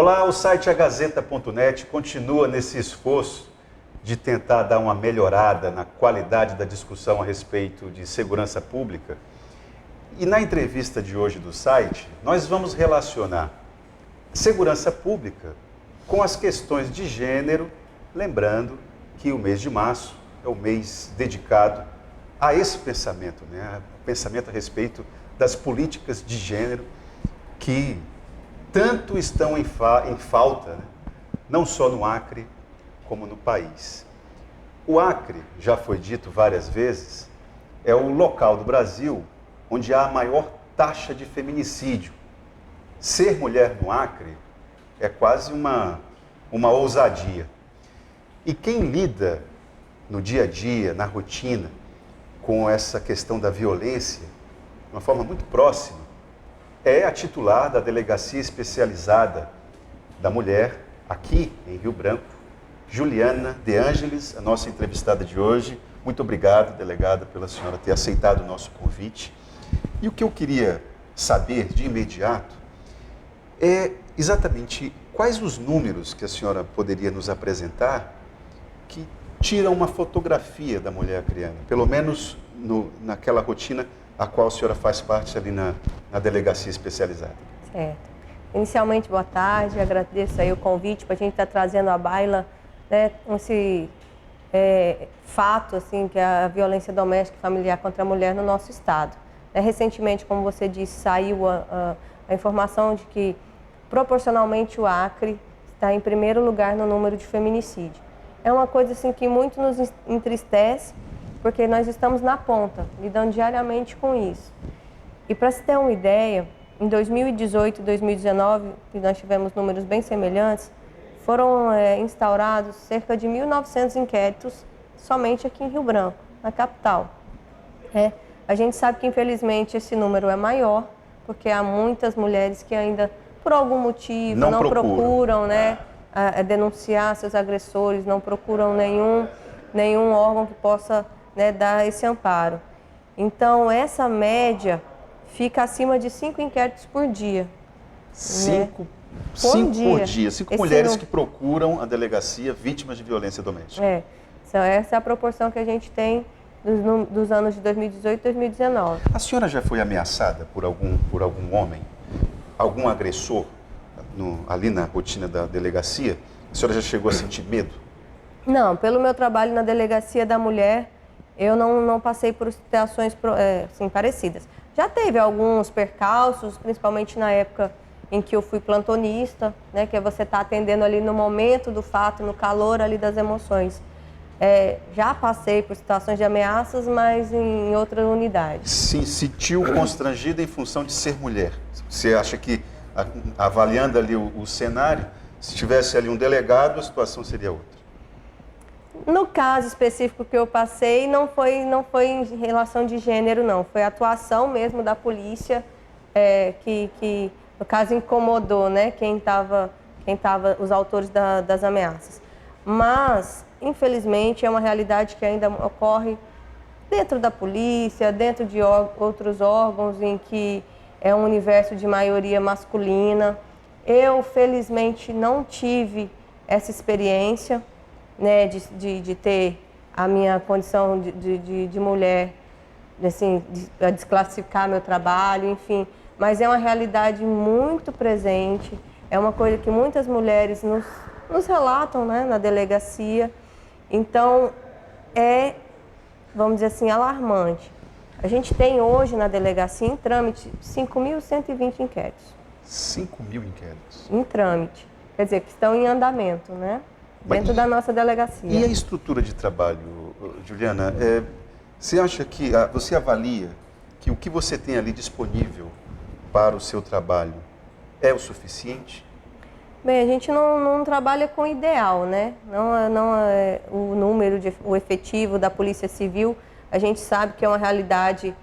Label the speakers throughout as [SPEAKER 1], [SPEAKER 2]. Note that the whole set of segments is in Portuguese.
[SPEAKER 1] Olá, o site agazeta.net continua nesse esforço de tentar dar uma melhorada na qualidade da discussão a respeito de segurança pública. E na entrevista de hoje do site, nós vamos relacionar segurança pública com as questões de gênero, lembrando que o mês de março é o mês dedicado a esse pensamento, né? O pensamento a respeito das políticas de gênero que tanto estão em falta, né? Não só no Acre, como no país. O Acre, já foi dito várias vezes, é o local do Brasil onde há a maior taxa de feminicídio. Ser mulher no Acre é quase uma ousadia. E quem lida no dia a dia, na rotina, com essa questão da violência, de uma forma muito próxima, é a titular da Delegacia Especializada da Mulher, aqui em Rio Branco, Juliana De Ângeles, a nossa entrevistada de hoje. Muito obrigado, delegada, pela senhora ter aceitado o nosso convite. E o que eu queria saber de imediato é exatamente quais os números que a senhora poderia nos apresentar que tiram uma fotografia da mulher acreana, pelo menos naquela rotina a qual a senhora faz parte ali na Delegacia Especializada.
[SPEAKER 2] Certo. Inicialmente, boa tarde, agradeço aí o convite para a gente estar trazendo à baila, né, esse fato, assim, que é a violência doméstica e familiar contra a mulher no nosso estado. Recentemente, como você disse, saiu a informação de que, proporcionalmente, o Acre está em primeiro lugar no número de feminicídio. É uma coisa assim, que muito nos entristece, porque nós estamos na ponta, lidando diariamente com isso. E para se ter uma ideia, em 2018 e 2019, que nós tivemos números bem semelhantes, foram instaurados cerca de 1.900 inquéritos somente aqui em Rio Branco, na capital. A gente sabe que, infelizmente, esse número é maior, porque há muitas mulheres que ainda, por algum motivo, não procuram, né, denunciar seus agressores, não procuram nenhum órgão que possa, né, dar esse amparo. Então, essa média fica acima de 5 inquéritos por dia.
[SPEAKER 1] Cinco por dia. 5 mulheres que procuram a delegacia vítimas de violência doméstica.
[SPEAKER 2] Essa é a proporção que a gente tem dos anos de 2018 e 2019.
[SPEAKER 1] A senhora já foi ameaçada por algum homem? Algum agressor ali na rotina da delegacia? A senhora já chegou a sentir medo?
[SPEAKER 2] Não, pelo meu trabalho na Delegacia da Mulher, eu não passei por situações assim, parecidas. Já teve alguns percalços, principalmente na época em que eu fui plantonista, né, que é você estar atendendo ali no momento do fato, no calor ali das emoções. Já passei por situações de ameaças, mas em outras unidades.
[SPEAKER 1] Se sentiu constrangida em função de ser mulher? Você acha que, avaliando ali o cenário, se tivesse ali um delegado, a situação seria outra?
[SPEAKER 2] No caso específico que eu passei, não foi em relação de gênero, não. Foi a atuação mesmo da polícia que no caso, incomodou, né, quem tava, os autores das ameaças. Mas, infelizmente, é uma realidade que ainda ocorre dentro da polícia, dentro de outros órgãos em que é um universo de maioria masculina. Eu, felizmente, não tive essa experiência, né, de ter a minha condição de mulher, assim, de desclassificar meu trabalho, enfim. Mas é uma realidade muito presente, é uma coisa que muitas mulheres nos relatam, né, na delegacia. Então, vamos dizer assim, alarmante. A gente tem hoje na delegacia, em trâmite, 5.120 inquéritos.
[SPEAKER 1] 5.000 inquéritos?
[SPEAKER 2] Em trâmite. Quer dizer, que estão em andamento, né? Dentro da nossa delegacia.
[SPEAKER 1] E a estrutura de trabalho, Juliana? Você acha que, você avalia que o que você tem ali disponível para o seu trabalho é o suficiente?
[SPEAKER 2] Bem, a gente não trabalha com ideal, né? Não é o número, o efetivo da Polícia Civil, a gente sabe que é uma realidade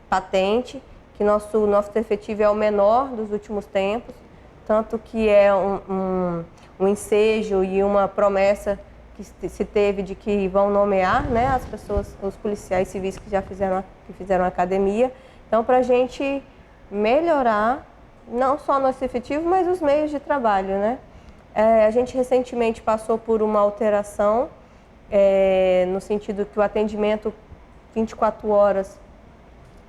[SPEAKER 2] patente, que nosso efetivo é o menor dos últimos tempos, tanto que é um ensejo e uma promessa que se teve de que vão nomear, né, as pessoas, os policiais civis que já fizeram academia. Então, para a gente melhorar não só nosso efetivo, mas os meios de trabalho, né? A gente recentemente passou por uma alteração, no sentido que o atendimento 24 horas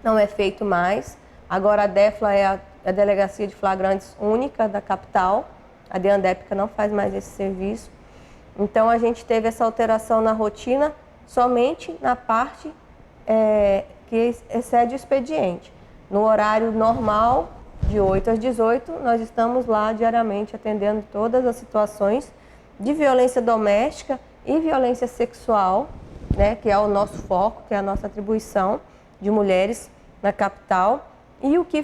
[SPEAKER 2] não é feito mais. Agora a DEFLA é a Delegacia de Flagrantes única da capital, a DEANDEPCA não faz mais esse serviço. Então a gente teve essa alteração na rotina somente na parte que excede o expediente. No horário normal, de 8 às 18, nós estamos lá diariamente atendendo todas as situações de violência doméstica e violência sexual, né, que é o nosso foco, que é a nossa atribuição de mulheres na capital. E o que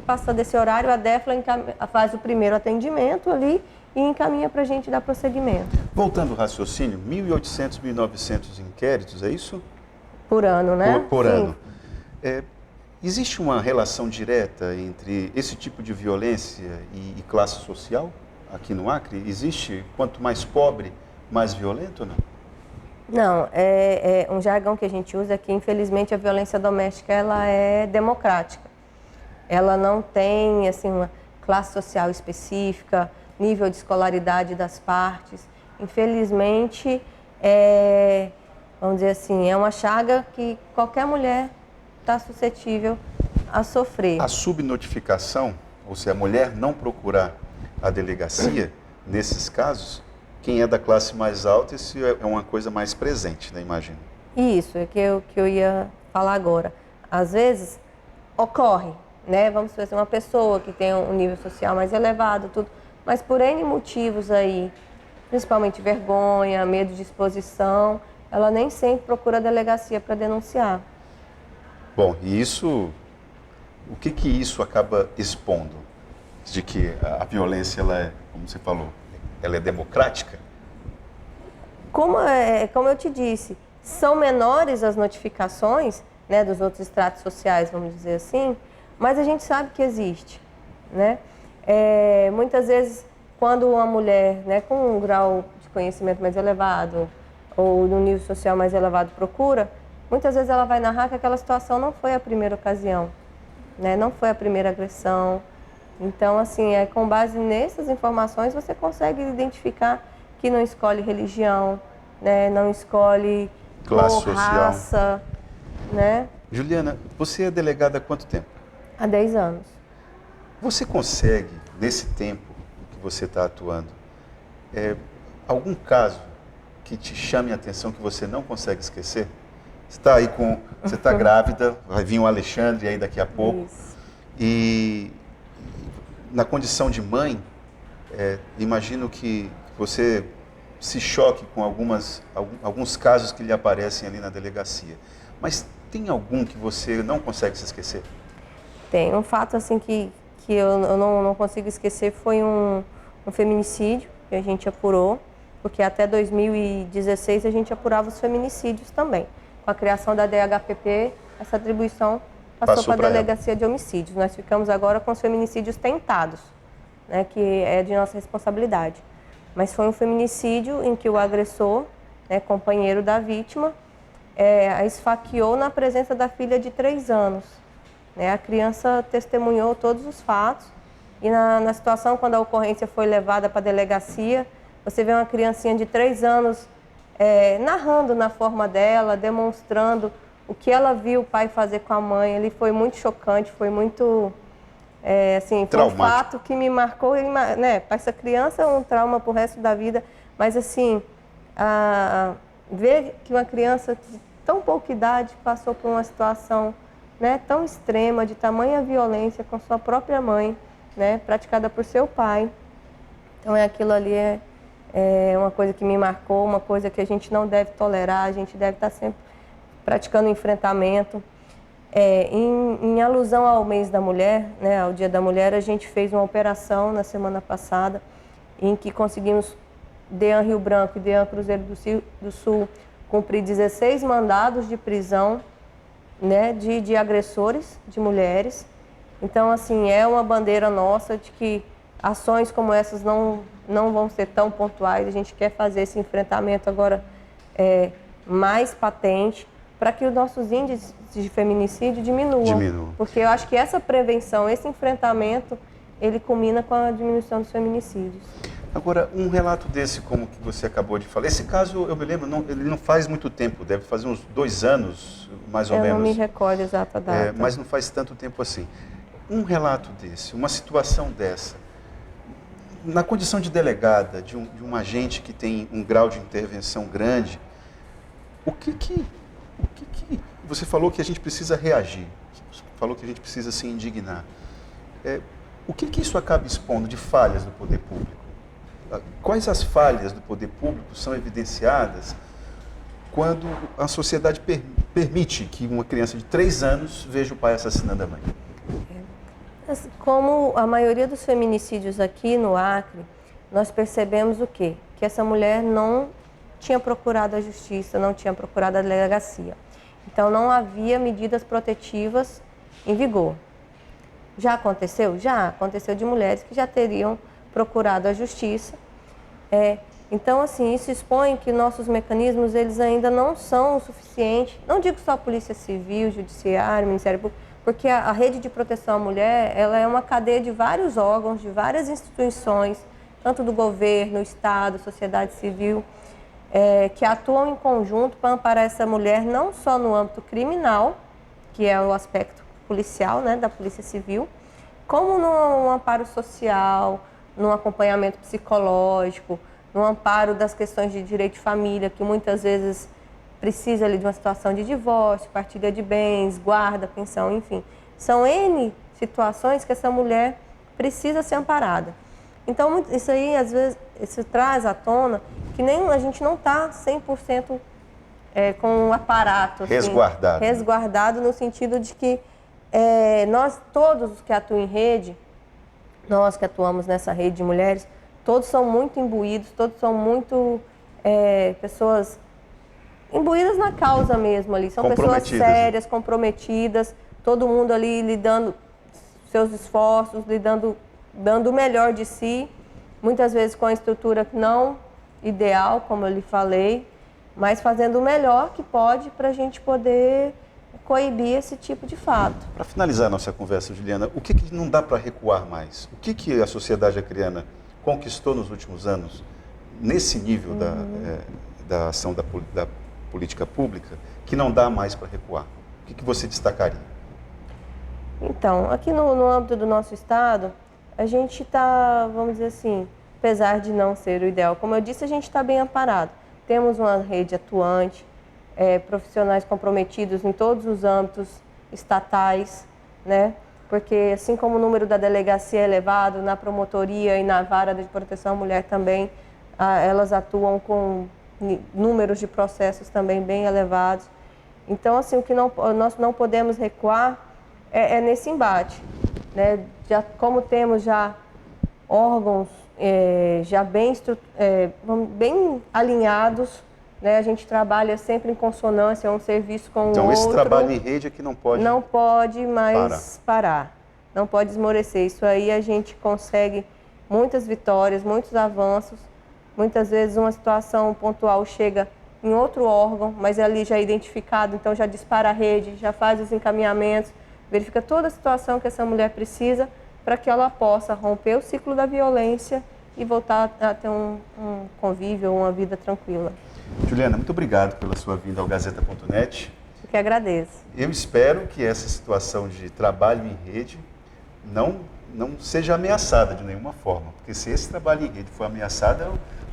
[SPEAKER 2] passa desse horário, a DEFLA faz o primeiro atendimento ali e encaminha para a gente dar prosseguimento.
[SPEAKER 1] Voltando ao raciocínio, 1.800, 1.900 inquéritos, é isso?
[SPEAKER 2] Por ano, né?
[SPEAKER 1] Por
[SPEAKER 2] Sim.
[SPEAKER 1] ano. Existe uma relação direta entre esse tipo de violência e classe social aqui no Acre? Existe, quanto mais pobre, mais violento ou não?
[SPEAKER 2] Não, é um jargão que a gente usa é que, infelizmente, a violência doméstica ela é democrática. Ela não tem assim, uma classe social específica, nível de escolaridade das partes. Infelizmente, vamos dizer assim, é uma chaga que qualquer mulher está suscetível a sofrer.
[SPEAKER 1] A subnotificação, ou seja, a mulher não procurar a delegacia, nesses casos, quem é da classe mais alta, isso é uma coisa mais presente, né, imagino.
[SPEAKER 2] Isso, é que eu ia falar agora. Às vezes, ocorre, né? Vamos dizer, uma pessoa que tem um nível social mais elevado, tudo, mas por N motivos aí, principalmente vergonha, medo de exposição, ela nem sempre procura a delegacia para denunciar.
[SPEAKER 1] Bom, e isso, o que isso acaba expondo? De que a violência, ela é, como você falou, ela é democrática?
[SPEAKER 2] Como eu te disse, são menores as notificações, né, dos outros estratos sociais, vamos dizer assim, mas a gente sabe que existe, né? Muitas vezes, quando uma mulher, né, com um grau de conhecimento mais elevado ou num nível social mais elevado procura, muitas vezes ela vai narrar que aquela situação não foi a primeira ocasião, né? Não foi a primeira agressão. Então, assim, com base nessas informações, você consegue identificar que não escolhe religião, né? Não escolhe
[SPEAKER 1] classe
[SPEAKER 2] cor,
[SPEAKER 1] social,
[SPEAKER 2] raça, né?
[SPEAKER 1] Juliana, você é delegada há quanto tempo?
[SPEAKER 2] Há 10 anos.
[SPEAKER 1] Você consegue, nesse tempo que você está atuando, algum caso que te chame a atenção que você não consegue esquecer? Você está grávida, vai vir o Alexandre aí daqui a pouco.
[SPEAKER 2] Isso.
[SPEAKER 1] E na condição de mãe, imagino que você se choque com alguns casos que lhe aparecem ali na delegacia. Mas tem algum que você não consegue se esquecer?
[SPEAKER 2] Tem. Um fato assim que eu não consigo esquecer foi um feminicídio que a gente apurou, porque até 2016 a gente apurava os feminicídios também. Com a criação da DHPP, essa atribuição passou para a Delegacia de Homicídios. Nós ficamos agora com os feminicídios tentados, né, que é de nossa responsabilidade. Mas foi um feminicídio em que o agressor, né, companheiro da vítima, a esfaqueou na presença da filha de 3 anos. Né? A criança testemunhou todos os fatos e na situação, quando a ocorrência foi levada para a delegacia, você vê uma criancinha de 3 anos narrando na forma dela, demonstrando o que ela viu o pai fazer com a mãe. Ele foi muito chocante, foi muito, assim, foi um fato que me marcou, né? Para essa criança é um trauma para o resto da vida, mas assim, ver que uma criança de tão pouca idade passou por uma situação, né, tão extrema, de tamanha violência com sua própria mãe, né, praticada por seu pai. Então aquilo ali é uma coisa que me marcou, uma coisa que a gente não deve tolerar, a gente deve estar sempre praticando enfrentamento. Em alusão ao mês da mulher, né, ao Dia da Mulher, a gente fez uma operação na semana passada em que conseguimos, DEAN Rio Branco e DEAN Cruzeiro do Sul, cumprir 16 mandados de prisão, né, de agressores de mulheres. Então, assim, é uma bandeira nossa de que ações como essas não vão ser tão pontuais. A gente quer fazer esse enfrentamento agora mais patente para que os nossos índices de feminicídio diminuam. Porque eu acho que essa prevenção, esse enfrentamento, ele culmina com a diminuição dos feminicídios.
[SPEAKER 1] Agora, um relato desse, como que você acabou de falar, esse caso, eu me lembro, ele não faz muito tempo, deve fazer uns 2 anos, mais ou menos.
[SPEAKER 2] Eu não me recordo exata data.
[SPEAKER 1] Mas não faz tanto tempo assim. Um relato desse, uma situação dessa, na condição de delegada, de um agente que tem um grau de intervenção grande, o que você falou que a gente precisa reagir, falou que a gente precisa se indignar. O que isso acaba expondo de falhas do poder público? Quais as falhas do poder público são evidenciadas quando a sociedade permite que uma criança de 3 anos veja o pai assassinando a mãe?
[SPEAKER 2] Como a maioria dos feminicídios aqui no Acre, nós percebemos o quê? Que essa mulher não tinha procurado a justiça, não tinha procurado a delegacia. Então não havia medidas protetivas em vigor. Já aconteceu? Já aconteceu de mulheres que já teriam procurado a justiça. Então, assim, isso expõe que nossos mecanismos, eles ainda não são o suficiente. Não digo só a Polícia Civil, Judiciário, Ministério Público, porque a rede de proteção à mulher, ela é uma cadeia de vários órgãos, de várias instituições, tanto do governo, Estado, sociedade civil, que atuam em conjunto para amparar essa mulher não só no âmbito criminal, que é o aspecto policial, né, da Polícia Civil, como no amparo social, no acompanhamento psicológico, no amparo das questões de direito de família, que muitas vezes precisa ali de uma situação de divórcio, partilha de bens, guarda, pensão, enfim. São N situações que essa mulher precisa ser amparada. Então, isso aí, às vezes, isso traz à tona que nem a gente não está 100% com um aparato assim, resguardado no sentido de que nós, todos os que atuam em rede, nós que atuamos nessa rede de mulheres, todos são muito imbuídos, todos são muito pessoas imbuídas na causa mesmo ali. São pessoas sérias, comprometidas, todo mundo ali lidando seus esforços, dando o melhor de si, muitas vezes com a estrutura não ideal, como eu lhe falei, mas fazendo o melhor que pode para a gente poder coibir esse tipo de fato.
[SPEAKER 1] Para finalizar a nossa conversa, Juliana, o que não dá para recuar mais? O que a sociedade acreana conquistou nos últimos anos, nesse nível da ação da política pública, que não dá mais para recuar? O que você destacaria?
[SPEAKER 2] Então, aqui no âmbito do nosso Estado, a gente está, vamos dizer assim, apesar de não ser o ideal, como eu disse, a gente está bem amparado. Temos uma rede atuante, profissionais comprometidos em todos os âmbitos estatais, né? Porque assim como o número da delegacia é elevado, na promotoria e na vara de proteção à mulher também, elas atuam com números de processos também bem elevados. Então, assim, o que nós não podemos recuar é nesse embate, né? Como temos já órgãos já bem alinhados, né? A gente trabalha sempre em consonância, um serviço com o outro.
[SPEAKER 1] Então, esse trabalho em rede é que não pode
[SPEAKER 2] mais parar, não pode esmorecer. Isso aí a gente consegue muitas vitórias, muitos avanços. Muitas vezes uma situação pontual chega em outro órgão, mas ali já é identificado, então já dispara a rede, já faz os encaminhamentos, verifica toda a situação que essa mulher precisa para que ela possa romper o ciclo da violência e voltar a ter um convívio, uma vida tranquila.
[SPEAKER 1] Juliana, muito obrigado pela sua vinda ao Gazeta.net.
[SPEAKER 2] Eu que agradeço.
[SPEAKER 1] Eu espero que essa situação de trabalho em rede não seja ameaçada de nenhuma forma, porque se esse trabalho em rede for ameaçado, é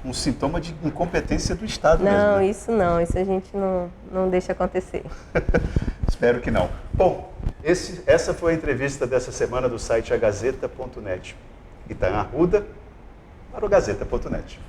[SPEAKER 1] um sintoma de incompetência do Estado mesmo.
[SPEAKER 2] Não,
[SPEAKER 1] né?
[SPEAKER 2] isso não, isso a gente não deixa acontecer.
[SPEAKER 1] Espero que não. Bom, essa foi a entrevista dessa semana do site agazeta.net. Itaim Arruda para o Gazeta.net.